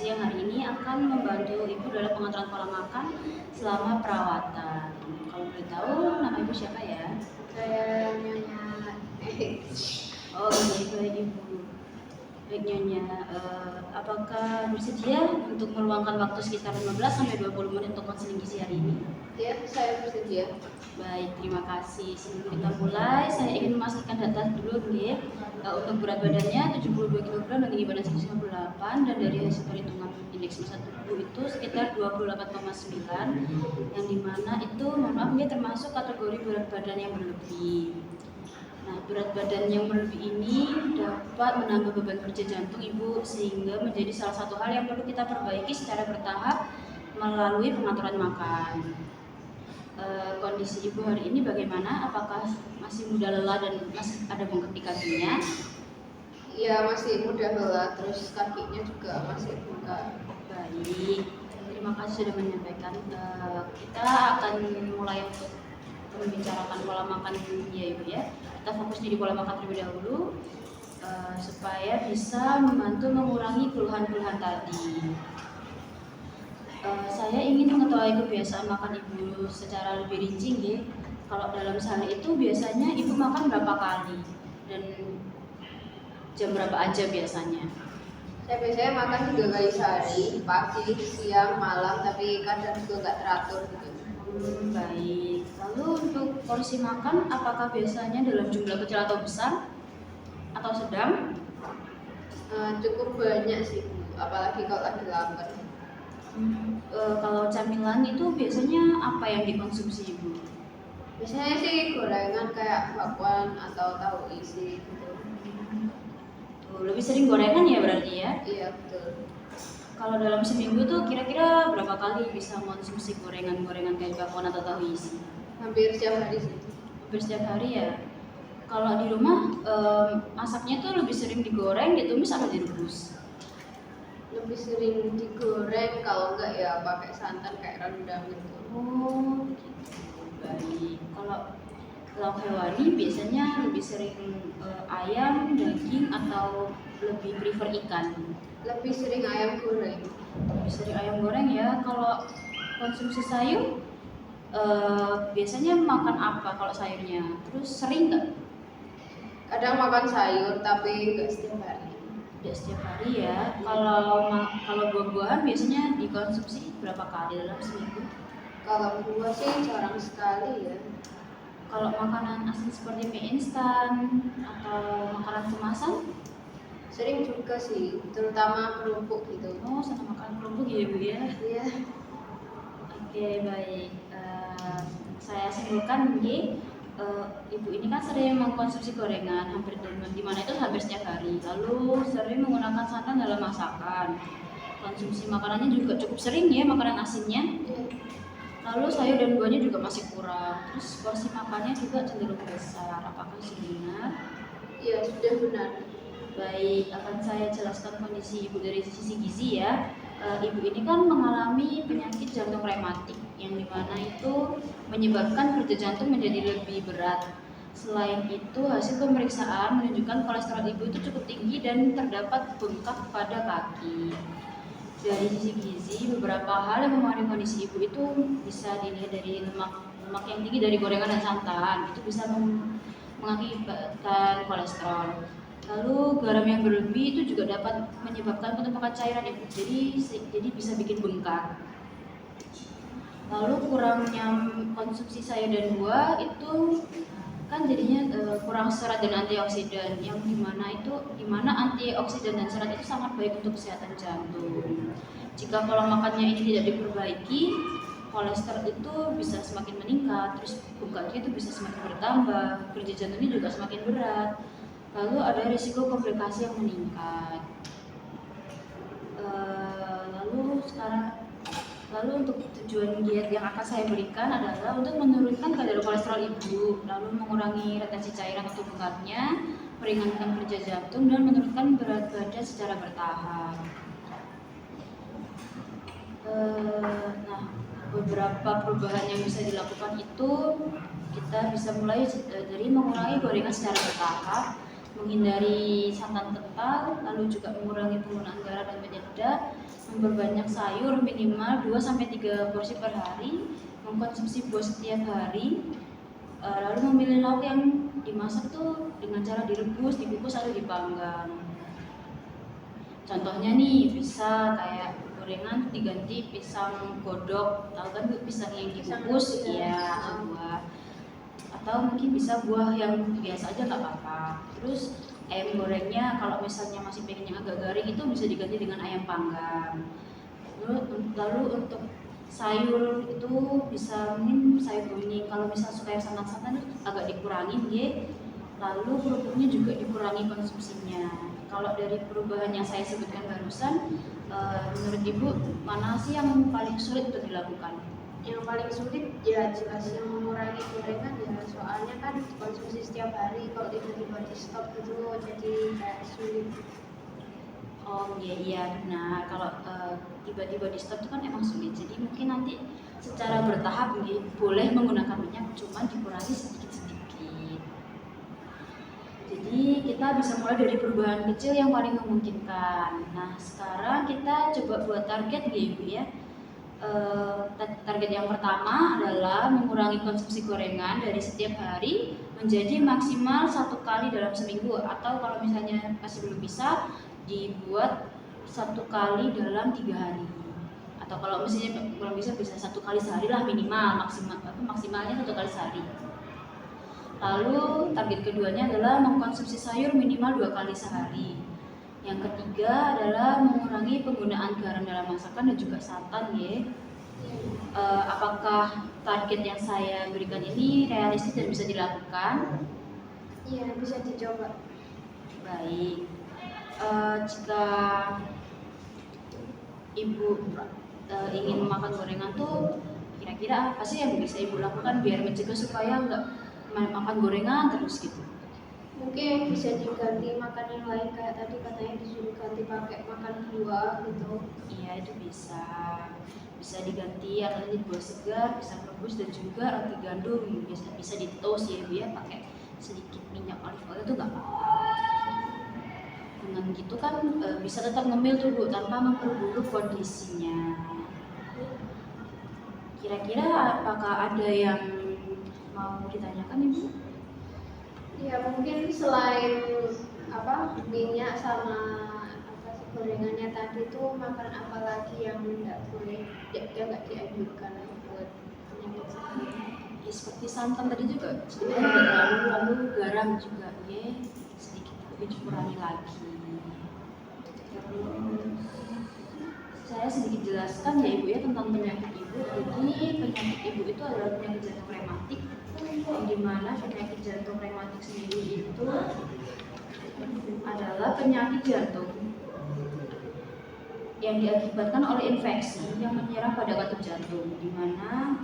gizi yang hari ini akan membantu Ibu dalam pengaturan pola makan selama perawatan. Kalau boleh tahu, nama Ibu siapa ya? Saya Nyonya. Oh, baik Ibu. Baik Nyonya, apakah bersedia untuk meluangkan waktu sekitar 15-20 menit untuk konseling gizi hari ini? Ya, saya bersedia. Baik, terima kasih. Sebelum kita mulai, saya ingin memastikan data dulu nih. Untuk berat badannya 72 kg dan tinggi badan 158, dan dari hasil perhitungan indeks massa tubuh itu sekitar 28,9, yang dimana itu mohon maaf ini termasuk kategori berat badan yang berlebih. Nah, berat badan yang berlebih ini dapat menambah beban kerja jantung Ibu, sehingga menjadi salah satu hal yang perlu kita perbaiki secara bertahap melalui pengaturan makan. Kondisi Ibu hari ini bagaimana? Apakah masih mudah lelah dan masih ada bengkak di kakinya? Ya, masih mudah lelah, terus kakinya juga masih bengkak. Baik, terima kasih sudah menyampaikan. Kita akan mulai untuk membicarakan pola makan ya Ibu ya. Kita fokus di pola makan terlebih dahulu, supaya bisa membantu mengurangi keluhan-keluhan tadi. Saya ingin mengetahui kebiasaan makan Ibu secara lebih rinci ya. Kalau dalam sehari itu biasanya Ibu makan berapa kali dan jam berapa aja biasanya? Saya biasanya makan 3 kali sehari, pagi, siang, malam, tapi kadang juga nggak teratur gitu. Baik. Lalu untuk porsi makan, apakah biasanya dalam jumlah kecil atau besar atau sedang? Cukup banyak sih, Bu. Apalagi kalau lagi lapar. Kalau camilan itu biasanya apa yang dikonsumsi Ibu? Biasanya sih gorengan kayak bakwan atau tahu isi gitu. Lebih sering gorengan ya berarti ya? Iya, betul. Kalau dalam seminggu tuh kira-kira berapa kali bisa mengonsumsi gorengan-gorengan kayak bakwan atau tahu isi? Hampir setiap hari sih. Hampir setiap hari ya. Kalau di rumah masaknya tuh lebih sering digoreng, ditumis atau direbus? Lebih sering digoreng, kalau enggak ya pakai santan kayak rendang gitu. Oh, gitu. Baik. Kalau lauk hewani biasanya lebih sering ayam, daging, atau lebih prefer ikan? Lebih sering ayam goreng. Lebih sering ayam goreng ya. Kalau konsumsi sayur biasanya makan apa kalau sayurnya? Terus sering nggak? Kadang makan sayur tapi enggak setiap hari. Tidak setiap hari ya. Kalau buah-buahan biasanya dikonsumsi berapa kali dalam seminggu? Kalau buah sih jarang sekali ya. Kalau makanan asin seperti mie instan atau makanan kemasan? Sering juga sih, terutama kerupuk gitu. Oh, senang makan kerupuk ya Bu ya? Iya. Oke, baik. Saya simpulkan begini, Ibu ini kan sering mengkonsumsi gorengan hampir di mana itu hampir setiap hari. Lalu sering menggunakan santan dalam masakan. Konsumsi makanannya juga cukup sering ya, makanan asinnya. Iya. Lalu sayur dan buahnya juga masih kurang. Terus porsi makannya juga cenderung besar. Apakah itu benar? Iya, sudah benar. Baik, akan saya jelaskan kondisi Ibu dari sisi gizi ya. Ibu ini kan mengalami penyakit jantung rematik, yang dimana itu menyebabkan kerja jantung menjadi lebih berat. Selain itu, hasil pemeriksaan menunjukkan kolesterol Ibu itu cukup tinggi dan terdapat bengkak pada kaki. Dari sisi gizi, beberapa hal yang mempengaruhi kondisi Ibu itu bisa dilihat dari lemak yang tinggi dari gorengan dan santan. Itu bisa mengakibatkan kolesterol. Lalu garam yang berlebih itu juga dapat menyebabkan penumpukan cairan Ibu. Jadi bisa bikin bengkak. Lalu kurangnya konsumsi sayur dan buah itu kan jadinya kurang serat dan antioksidan, yang dimana antioksidan dan serat itu sangat baik untuk kesehatan jantung. Jika pola makannya ini tidak diperbaiki, kolesterol itu bisa semakin meningkat, terus bengkaknya itu bisa semakin bertambah, kerja jantungnya juga semakin berat, lalu ada risiko komplikasi yang meningkat. Lalu untuk tujuan diet yang akan saya berikan adalah untuk menurunkan kadar kolesterol Ibu, lalu mengurangi retensi cairan atau bengkaknya, meringankan kerja jantung, dan menurunkan berat badan secara bertahap. Nah, beberapa perubahan yang bisa dilakukan itu kita bisa mulai dari mengurangi gorengan secara bertahap, menghindari santan kental, lalu juga mengurangi penggunaan garam dan penyedap, memperbanyak sayur minimal 2-3 porsi per hari, mengkonsumsi buah setiap hari, lalu memilih lauk yang dimasak tuh dengan cara direbus, dikukus atau dipanggang. Contohnya nih bisa kayak gorengan diganti pisang godok, tahu kan Bu, pisang yang dikukus ya buah, atau mungkin bisa buah yang biasa aja nggak apa-apa. Terus ayam gorengnya kalau misalnya masih pengen yang agak garing itu bisa diganti dengan ayam panggang. Lalu untuk sayur itu bisa mungkin sayur bening, kalau misalnya suka yang santan-santan agak dikurangin ya. Lalu kerupuknya juga dikurangi konsumsinya. Kalau dari perubahan yang saya sebutkan barusan, menurut Ibu mana sih yang paling sulit untuk dilakukan? Yang paling sulit ya jelas yang mengurangi gorengan ya, soalnya kan konsumsi setiap hari, kalau tiba-tiba di stop itu jadi kayak sulit. Oh iya benar, kalau tiba-tiba di stop itu kan emang sulit, jadi mungkin nanti secara bertahap nih boleh menggunakan minyak, cuman dikurangi sedikit-sedikit. Jadi kita bisa mulai dari perubahan kecil yang paling memungkinkan. Nah sekarang kita coba buat target ya Ibu ya. Target yang pertama adalah mengurangi konsumsi gorengan dari setiap hari menjadi maksimal 1 kali dalam seminggu, atau kalau misalnya masih belum bisa dibuat 1 kali dalam 3 hari, atau kalau misalnya belum bisa 1 kali sehari lah minimal, maksimalnya 1 kali sehari. Lalu target keduanya adalah mengkonsumsi sayur minimal 2 kali sehari. Yang ketiga adalah mengurangi penggunaan garam dalam masakan dan juga santan ya. Apakah target yang saya berikan ini realistis dan bisa dilakukan? Iya, bisa dicoba. Baik. Jika Ibu ingin makan gorengan tuh kira-kira apa sih yang bisa Ibu lakukan biar mencegah supaya nggak makan gorengan terus gitu? Mungkin bisa diganti makan yang lain, kayak tadi katanya disuruh ganti pakai makan buah gitu. Iya itu bisa diganti atau jadi buah segar, pisang rebus dan juga roti gandum, bisa di toast ya Bu ya, pakai sedikit minyak olive oil itu nggak apa-apa. Dengan gitu kan bisa tetap ngemil tuh Bu tanpa memperburuk kondisinya. Kira-kira apakah ada yang mau ditanyakan Ibu? Ya mungkin selain minyak sama gorengannya tadi tuh, makan apa lagi yang nggak boleh, nggak dianjurkan buat penyakit sendiri? Ya, seperti santan tadi juga sebenarnya tidak terlalu, lalu garam juga ya sedikit lebih dikurangi lagi. Saya sedikit jelaskan ya Ibu ya tentang penyakit Ibu. Jadi penyakit Ibu itu adalah penyakit jantung rematik, yang dimana penyakit jantung rematik sendiri itu adalah penyakit jantung yang diakibatkan oleh infeksi yang menyerang pada katup jantung, dimana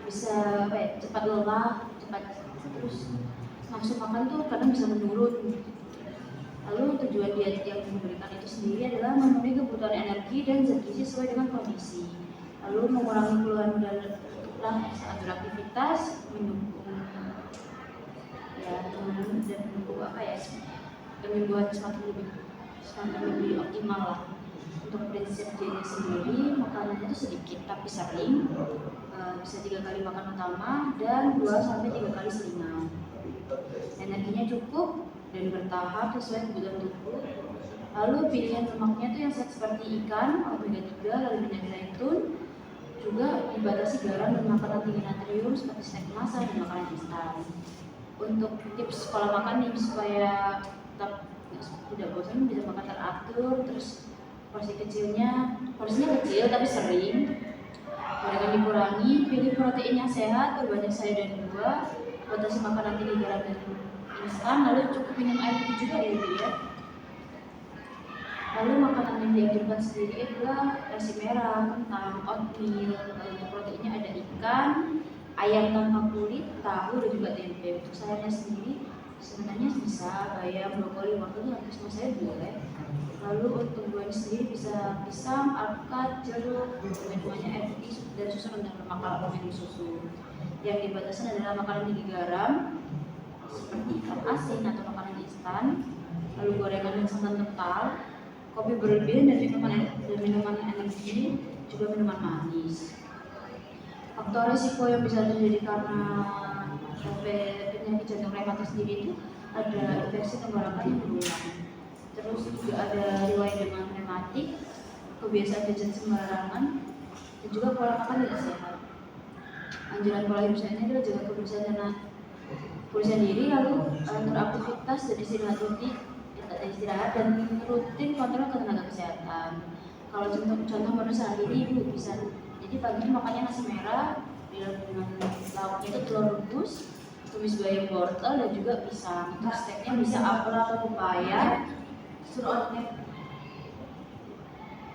bisa cepat lelah, terus nafsu makan tuh kadang bisa menurun. Lalu tujuan diet yang diberikan itu sendiri adalah memenuhi kebutuhan energi dan zat gizi sesuai dengan kondisi. Lalu mengurangi keluhan mudah lelah saat beraktivitas, mendukung penyembuhan semakin lebih optimal lah. Untuk prinsip dietnya sendiri, makanan itu sedikit tapi sering, bisa 3 kali makan utama dan 2-3 kali selingan. Energinya cukup dan bertahap sesuai kebutuhan tubuh. Lalu pilihan lemaknya itu yang seperti ikan, omega 3, lalu minyak zaitun. Juga dibatasi garam dan makanan tinggi natrium seperti snack masak dan makanan instan. Untuk tips pola makan nih supaya tetap tidak bosan, bisa makan teratur, terus porsinya kecil tapi sering, gorengan dikurangi, pilih protein yang sehat, berbanyak sayur dan buah, batasi makanan tinggi garam dan instan, lalu cukup minum air putih juga ya Bu ya. Lalu makanan yang dianjurkan sendiri adalah nasi merah, kentang, oatmeal. Untuk proteinnya ada ikan, ayam tanpa kulit, tahu dan juga tempe. Untuk sayurnya sendiri sebenarnya bisa bayam, brokoli, wortel, hampir semua sayur boleh. Lalu untuk buahnya sendiri bisa pisang, alpukat, jeruk, semuanya air putih dan susu rendah lemak kalau minum susu. Yang dibatasi adalah makanan tinggi garam seperti ikan asin atau makanan instan. lalu gorengan dan santan kental, kopi berlebihan dan minuman energi, juga minuman manis. Faktor risiko yang bisa terjadi karena penyakit jantung rematik sendiri itu ada infeksi tenggorokan yang berulang. Terus juga ada riwayat demam rematik, kebiasaan jajan sembarangan, dan juga pola makan tidak sehat. Anjuran pola hidup sehat ini adalah jaga kebersihan diri, lalu beraktivitas dan istirahat dan rutin kontrol ke tenaga kesehatan. Kalau contoh menu sehari-hari ibu bisa, jadi pagi makannya nasi merah dengan lauknya itu telur rebus, tumis bayam wortel dan juga pisang. Terus snacknya bisa apel atau pepaya, suruh oatmeal.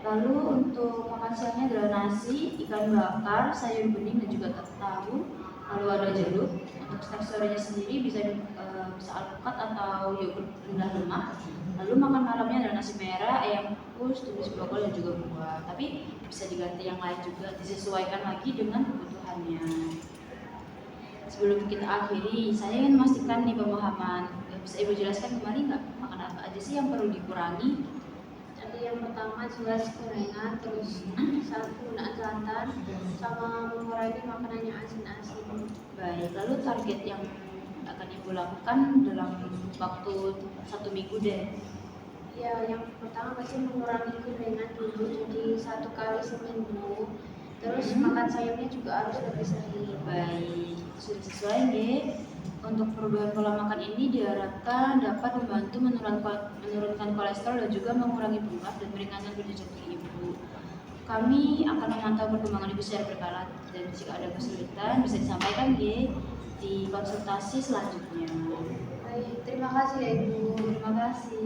Lalu untuk makan siangnya adalah nasi, ikan bakar, sayur bening dan juga tahu. Lalu ada jeruk. Untuk snack sorenya sendiri bisa alpukat atau yogurt rendah lemak. Lalu makan malamnya adalah nasi merah, ayam kukus, tumis brokoli dan juga buah. Tapi bisa diganti yang lain juga, disesuaikan lagi dengan kebutuhannya. Sebelum kita akhiri, saya ingin memastikan nih pemahaman. Bisa Ibu jelaskan kembali nggak makan apa aja sih yang perlu dikurangi? Jadi yang pertama jelas gorengan, terus penggunaan santan, sama mengurangi makanan yang asin-asin. Baik, lalu target yang akan Ibu lakukan dalam waktu 1 minggu deh. Ya, yang pertama pasti mengurangi gorengan dulu, jadi 1 kali seminggu. Terus makan sayurnya juga harus lebih sering. Baik, sudah sesuai nih. Untuk perubahan pola makan ini diharapkan dapat membantu menurunkan kolesterol dan juga mengurangi bengkak dan meringankan beban jantung ibu. Kami akan memantau perkembangan ibu secara berkala dan jika ada kesulitan bisa disampaikan di konsultasi selanjutnya. Baik, terima kasih ya Ibu. Terima kasih.